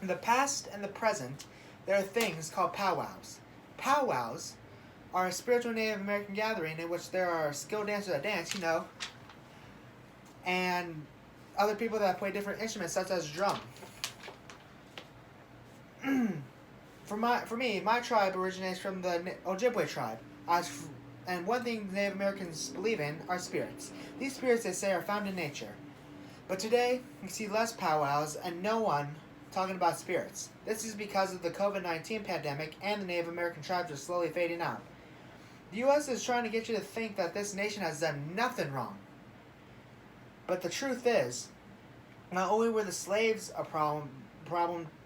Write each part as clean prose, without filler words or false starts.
In the past and the present, there are things called powwows. Powwows are a spiritual Native American gathering in which there are skilled dancers that dance, and other people that play different instruments such as drum. For me, my tribe originates from the Ojibwe tribe. And one thing Native Americans believe in are spirits. These spirits, they say, are found in nature. But today, we see less powwows and no one talking about spirits. This is because of the COVID-19 pandemic and the Native American tribes are slowly fading out. The U.S. is trying to get you to think that this nation has done nothing wrong. But the truth is, not only were the slaves a problem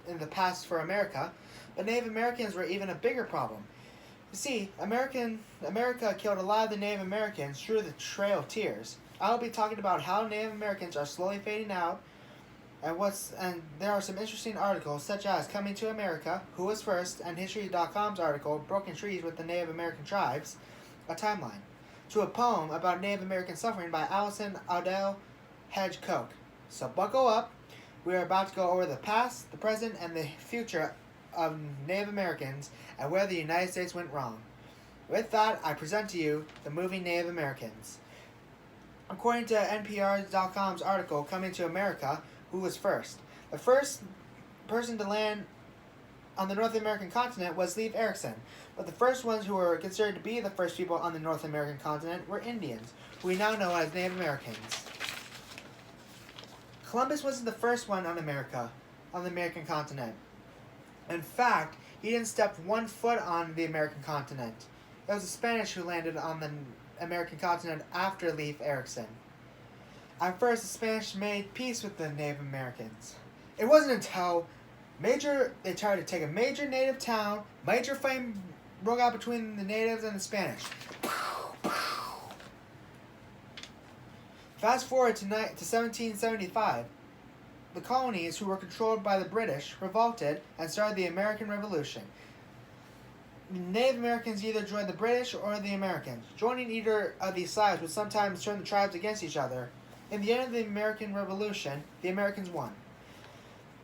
in the past for America, but Native Americans were even a bigger problem. You see, America killed a lot of the Native Americans through the Trail of Tears. I'll be talking about how Native Americans are slowly fading out, and there are some interesting articles such as Coming to America, Who Was First, and History.com's article Broken Trees with the Native American Tribes, a timeline, to a poem about Native American suffering by Allison Odell Hedge Koch. So buckle up. We are about to go over the past, the present, and the future of Native Americans and where the United States went wrong. With that, I present to you the movie Native Americans. According to NPR.com's article Coming to America, Who Was First? The first person to land on the North American continent was Leif Erikson, but the first ones who were considered to be the first people on the North American continent were Indians, who we now know as Native Americans. Columbus wasn't the first one on the American continent. In fact, he didn't step 1 foot on the American continent. It was the Spanish who landed on the American continent after Leif Erikson. At first, the Spanish made peace with the Native Americans. It wasn't until they tried to take a major native town, major fighting broke out between the natives and the Spanish. Fast forward to 1775. The colonies, who were controlled by the British, revolted and started the American Revolution. Native Americans either joined the British or the Americans. Joining either of these sides would sometimes turn the tribes against each other. In the end of the American Revolution, the Americans won.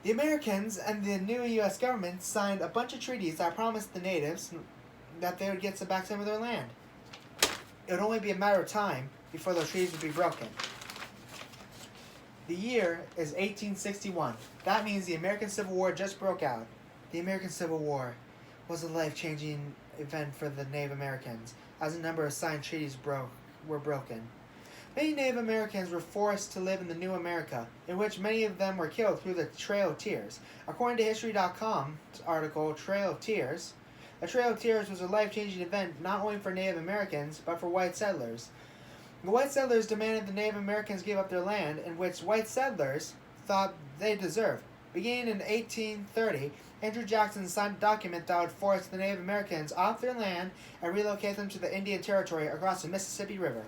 The Americans and the new U.S. government signed a bunch of treaties that promised the natives that they would get back some of their land. It would only be a matter of time before those treaties would be broken. The year is 1861. That means the American Civil War just broke out. The American Civil War was a life-changing event for the Native Americans, as a number of signed treaties were broken. Many Native Americans were forced to live in the new America, in which many of them were killed through the Trail of Tears. According to History.com's article, Trail of Tears, the Trail of Tears was a life-changing event not only for Native Americans, but for white settlers. The white settlers demanded the Native Americans give up their land, in which white settlers thought they deserved. Beginning in 1830, Andrew Jackson signed a document that would force the Native Americans off their land and relocate them to the Indian Territory across the Mississippi River.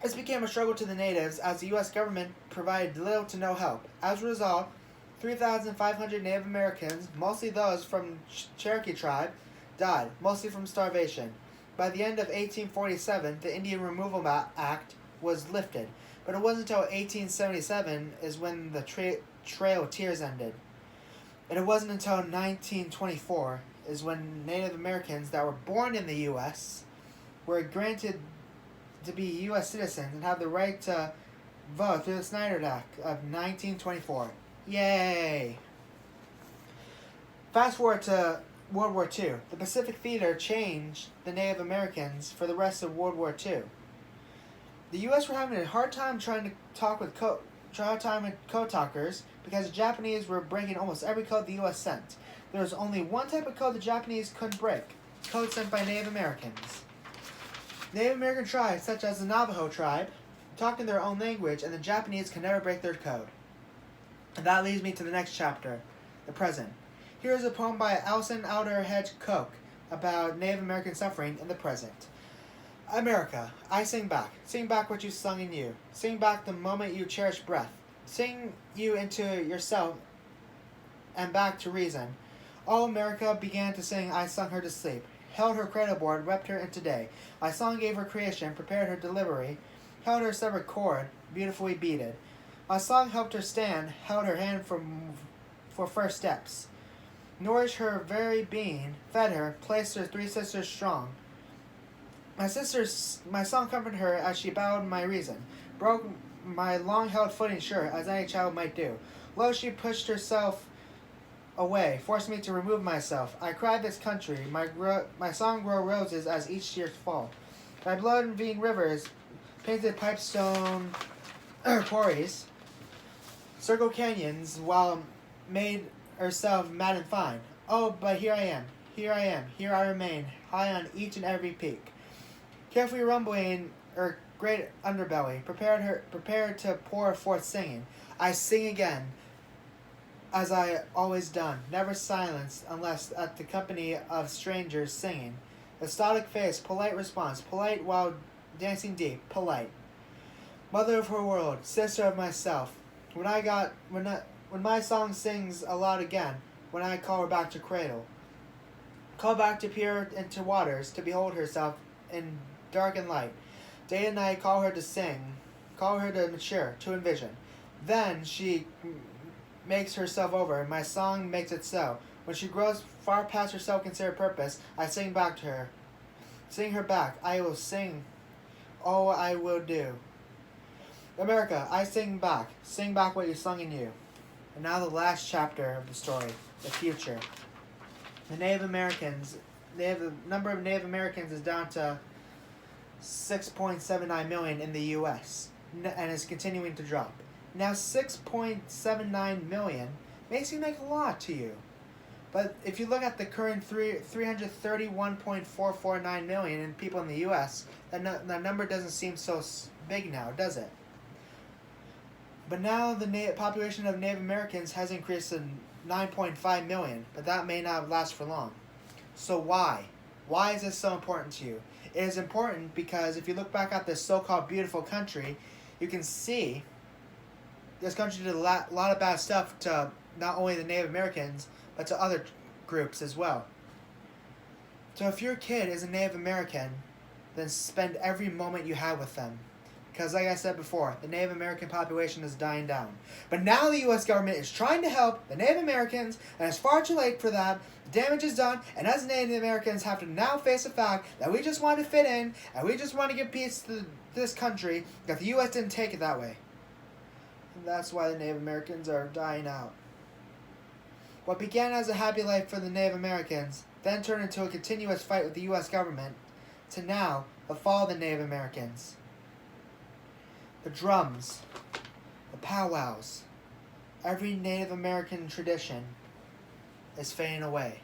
This became a struggle to the natives as the U.S. government provided little to no help. As a result, 3,500 Native Americans, mostly those from Cherokee tribe, died, mostly from starvation. By the end of 1847, the Indian Removal Act was lifted, but it wasn't until 1877 is when the Trail of Tears ended. And it wasn't until 1924 is when Native Americans that were born in the U.S. were granted to be U.S. citizens and have the right to vote through the Snyder Act of 1924. Yay! Fast forward to World War II. The Pacific Theater changed the Native Americans for the rest of World War II. The U.S. were having a hard time trying to talk with code talkers because the Japanese were breaking almost every code the U.S. sent. There was only one type of code the Japanese couldn't break: code sent by Native Americans. Native American tribes, such as the Navajo tribe, talk in their own language, and the Japanese can never break their code. And that leads me to the next chapter, the present. Here is a poem by Allison Odell Hedge Koch about Native American suffering in the present. America, I sing back what you sung in you. Sing back the moment you cherished breath. Sing you into yourself and back to reason. All America began to sing, I sung her to sleep. Held her cradle board, wept her into day. My song gave her creation, prepared her delivery. Held her severed cord, beautifully beaded. My song helped her stand, held her hand for first steps. Nourished her very being, fed her, placed her 3 sisters strong. My song comforted her as she bowed my reason, broke my long-held footing sure, as any child might do. Lo, she pushed herself away, forced me to remove myself. I cried this country, my song grow roses as each year fall. My blood vein rivers, painted pipestone quarries, circle canyons, while made herself mad and fine. Oh, but here I am, here I remain, high on each and every peak. Carefully rumbling her great underbelly, prepared to pour forth singing. I sing again, as I always done, never silenced unless at the company of strangers singing. Exotic face, polite response, polite while dancing deep, polite. Mother of her world, sister of myself. When my song sings aloud again, when I call her back to cradle, call back to peer into waters, to behold herself in dark and light. Day and night call her to sing, call her to mature, to envision. Then she makes herself over, and my song makes it so. When she grows far past her self-considered purpose, I sing back to her. Sing her back, I will sing all I will do. America, I sing back what you sung in you. And now the last chapter of the story, the future. The number of Native Americans is down to 6.79 million in the U.S. and is continuing to drop. Now 6.79 million may seem like a lot to you, but if you look at the current 331.449 million in people in the U.S., that number doesn't seem so big now, does it? But now the population of Native Americans has increased to 9.5 million, but that may not last for long. So why? Why is this so important to you? It is important because if you look back at this so-called beautiful country, you can see this country did a lot of bad stuff to not only the Native Americans, but to other groups as well. So if your kid is a Native American, then spend every moment you have with them. Because like I said before, the Native American population is dying down. But now the U.S. government is trying to help the Native Americans, and it's far too late for that. The damage is done, and us Native Americans have to now face the fact that we just want to fit in, and we just want to give peace to this country, that the U.S. didn't take it that way. And that's why the Native Americans are dying out. What began as a happy life for the Native Americans, then turned into a continuous fight with the U.S. government, to now, the fall of the Native Americans. The drums, the powwows, every Native American tradition is fading away.